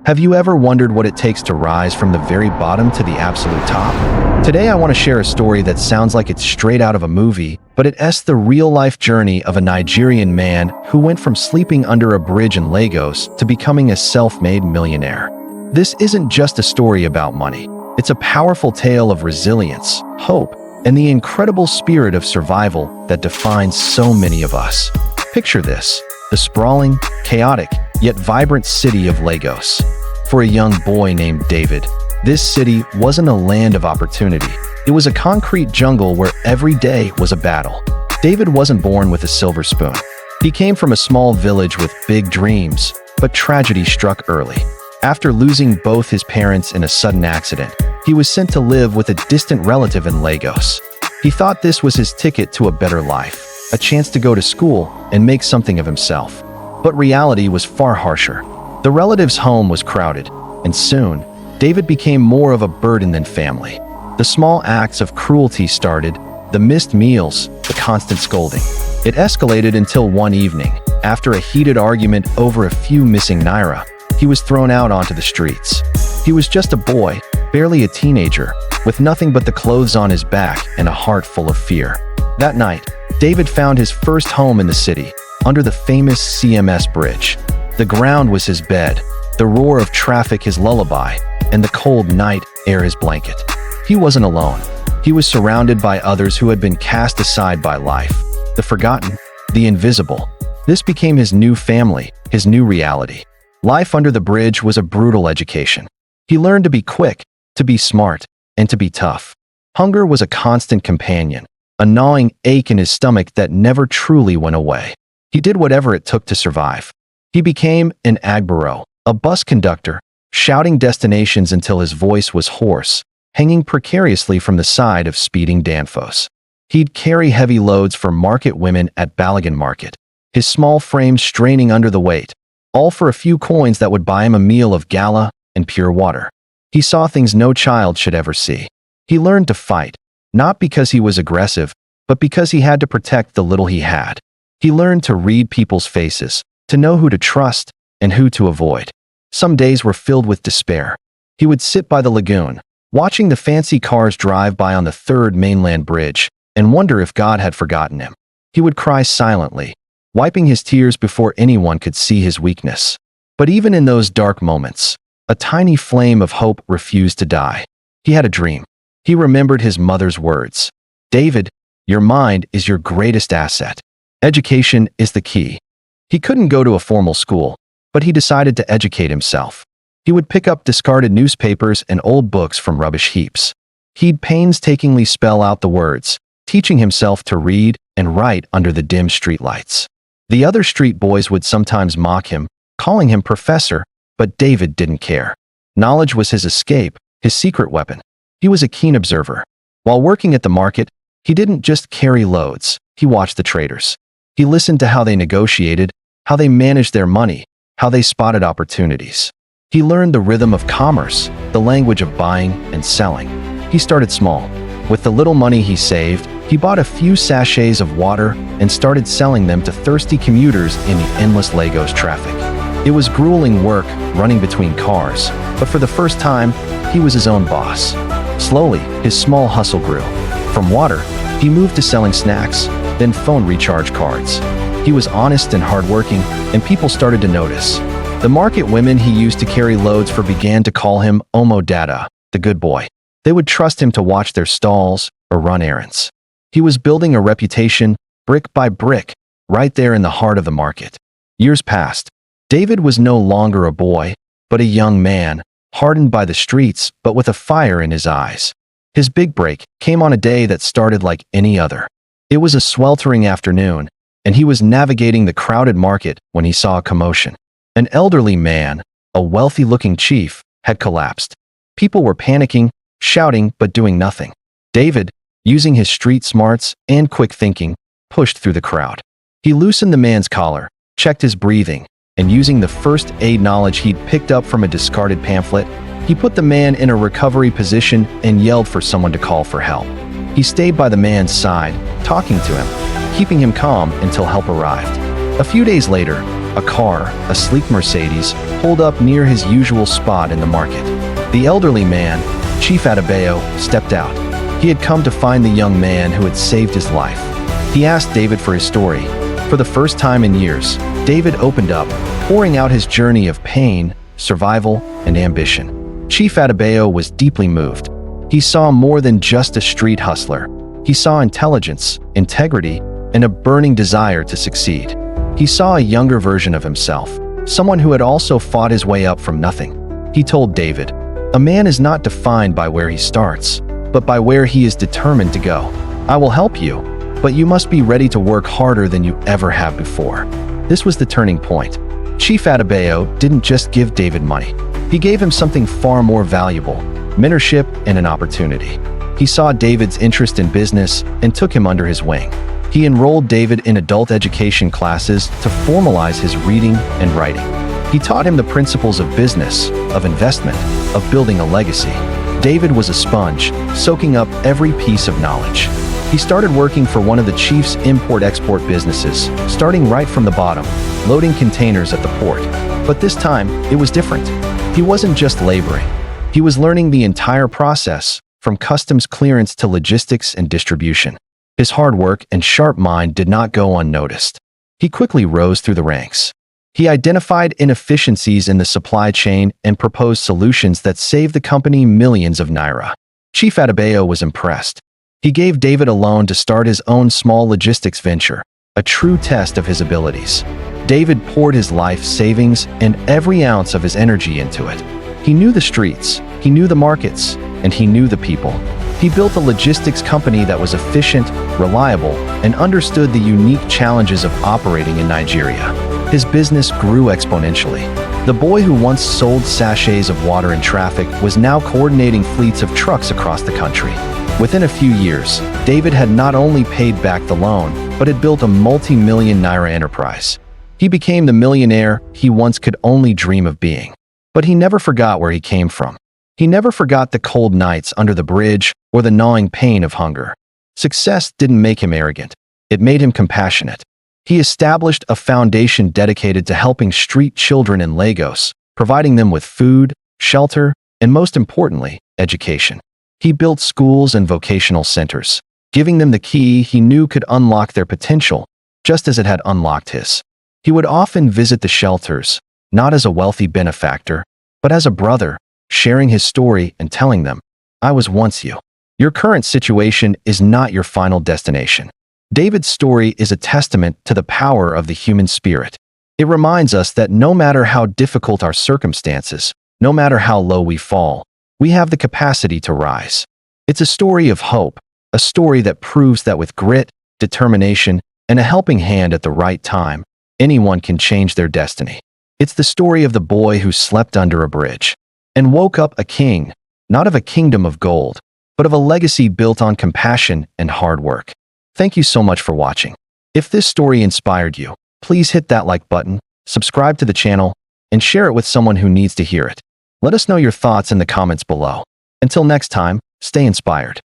Have you ever wondered what it takes to rise from the very bottom to the absolute top? Today I want to share a story that sounds like it's straight out of a movie, but it's the real-life journey of a Nigerian man who went from sleeping under a bridge in Lagos to becoming a self-made millionaire. This isn't just a story about money. It's a powerful tale of resilience, hope, and the incredible spirit of survival that defines so many of us. Picture this: the sprawling, chaotic, yet vibrant city of Lagos. For a young boy named David, this city wasn't a land of opportunity. It was a concrete jungle where every day was a battle. David wasn't born with a silver spoon. He came from a small village with big dreams, but tragedy struck early. After losing both his parents in a sudden accident, he was sent to live with a distant relative in Lagos. He thought this was his ticket to a better life, a chance to go to school and make something of himself. But reality was far harsher. The relative's home was crowded, and soon, David became more of a burden than family. The small acts of cruelty started, the missed meals, the constant scolding. It escalated until one evening, after a heated argument over a few missing naira, he was thrown out onto the streets. He was just a boy, barely a teenager, with nothing but the clothes on his back and a heart full of fear. That night, David found his first home in the city, under the famous CMS bridge. The ground was his bed, the roar of traffic his lullaby, and the cold night air his blanket. He wasn't alone. He was surrounded by others who had been cast aside by life, the forgotten, the invisible. This became his new family, his new reality. Life under the bridge was a brutal education. He learned to be quick, to be smart, and to be tough. Hunger was a constant companion, a gnawing ache in his stomach that never truly went away. He did whatever it took to survive. He became an agbero, a bus conductor, shouting destinations until his voice was hoarse, hanging precariously from the side of speeding danfos. He'd carry heavy loads for market women at Balagan Market, his small frame straining under the weight, all for a few coins that would buy him a meal of gala and pure water. He saw things no child should ever see. He learned to fight, not because he was aggressive, but because he had to protect the little he had. He learned to read people's faces, to know who to trust and who to avoid. Some days were filled with despair. He would sit by the lagoon, watching the fancy cars drive by on the third mainland bridge, and wonder if God had forgotten him. He would cry silently, wiping his tears before anyone could see his weakness. But even in those dark moments, a tiny flame of hope refused to die. He had a dream. He remembered his mother's words. "David, your mind is your greatest asset. Education is the key." He couldn't go to a formal school, but he decided to educate himself. He would pick up discarded newspapers and old books from rubbish heaps. He'd painstakingly spell out the words, teaching himself to read and write under the dim streetlights. The other street boys would sometimes mock him, calling him professor, but David didn't care. Knowledge was his escape, his secret weapon. He was a keen observer. While working at the market, he didn't just carry loads, he watched the traders. He listened to how they negotiated, how they managed their money, how they spotted opportunities. He learned the rhythm of commerce, the language of buying and selling. He started small. With the little money he saved, he bought a few sachets of water and started selling them to thirsty commuters in the endless Lagos traffic. It was grueling work, running between cars, but for the first time, he was his own boss. Slowly, his small hustle grew. From water, he moved to selling snacks, then phone recharge cards. He was honest and hardworking, and people started to notice. The market women he used to carry loads for began to call him Omo Dada, the good boy. They would trust him to watch their stalls or run errands. He was building a reputation, brick by brick, right there in the heart of the market. Years passed. David was no longer a boy, but a young man, hardened by the streets but with a fire in his eyes. His big break came on a day that started like any other. It was a sweltering afternoon, and he was navigating the crowded market when he saw a commotion. An elderly man, a wealthy-looking chief, had collapsed. People were panicking, shouting, but doing nothing. David, using his street smarts and quick thinking, pushed through the crowd. He loosened the man's collar, checked his breathing, and using the first aid knowledge he'd picked up from a discarded pamphlet, he put the man in a recovery position and yelled for someone to call for help. He stayed by the man's side, talking to him, keeping him calm until help arrived. A few days later, A car, a sleek Mercedes, pulled up near his usual spot in the market. The elderly man, Chief Adebayo, stepped out. He had come to find the young man who had saved his life. He asked David for his story. For the first time in years, David opened up, pouring out his journey of pain, survival, and ambition. Chief Adebayo was deeply moved. He saw more than just a street hustler. He saw intelligence, integrity, and a burning desire to succeed. He saw a younger version of himself, someone who had also fought his way up from nothing. He told David, "A man is not defined by where he starts, but by where he is determined to go. I will help you, but you must be ready to work harder than you ever have before." This was the turning point. Chief Adebayo didn't just give David money. He gave him something far more valuable, mentorship and an opportunity. He saw David's interest in business and took him under his wing. He enrolled David in adult education classes to formalize his reading and writing. He taught him the principles of business, of investment, of building a legacy. David was a sponge, soaking up every piece of knowledge. He started working for one of the chief's import-export businesses, starting right from the bottom, loading containers at the port. But this time, it was different. He wasn't just laboring. He was learning the entire process, from customs clearance to logistics and distribution. His hard work and sharp mind did not go unnoticed. He quickly rose through the ranks. He identified inefficiencies in the supply chain and proposed solutions that saved the company millions of naira. Chief Adebayo was impressed. He gave David a loan to start his own small logistics venture, a true test of his abilities. David poured his life savings and every ounce of his energy into it. He knew the streets, he knew the markets, and he knew the people. He built a logistics company that was efficient, reliable, and understood the unique challenges of operating in Nigeria. His business grew exponentially. The boy who once sold sachets of water in traffic was now coordinating fleets of trucks across the country. Within a few years, David had not only paid back the loan, but had built a multi-million naira enterprise. He became the millionaire he once could only dream of being. But he never forgot where he came from. He never forgot the cold nights under the bridge or the gnawing pain of hunger. Success didn't make him arrogant. It made him compassionate. He established a foundation dedicated to helping street children in Lagos, providing them with food, shelter, and most importantly, education. He built schools and vocational centers, giving them the key he knew could unlock their potential, just as it had unlocked his. He would often visit the shelters, not as a wealthy benefactor, but as a brother, sharing his story and telling them, "I was once you. Your current situation is not your final destination." David's story is a testament to the power of the human spirit. It reminds us that no matter how difficult our circumstances, no matter how low we fall, we have the capacity to rise. It's a story of hope, a story that proves that with grit, determination, and a helping hand at the right time, anyone can change their destiny. It's the story of the boy who slept under a bridge and woke up a king, not of a kingdom of gold, but of a legacy built on compassion and hard work. Thank you so much for watching. If this story inspired you, please hit that like button, subscribe to the channel, and share it with someone who needs to hear it. Let us know your thoughts in the comments below. Until next time, stay inspired.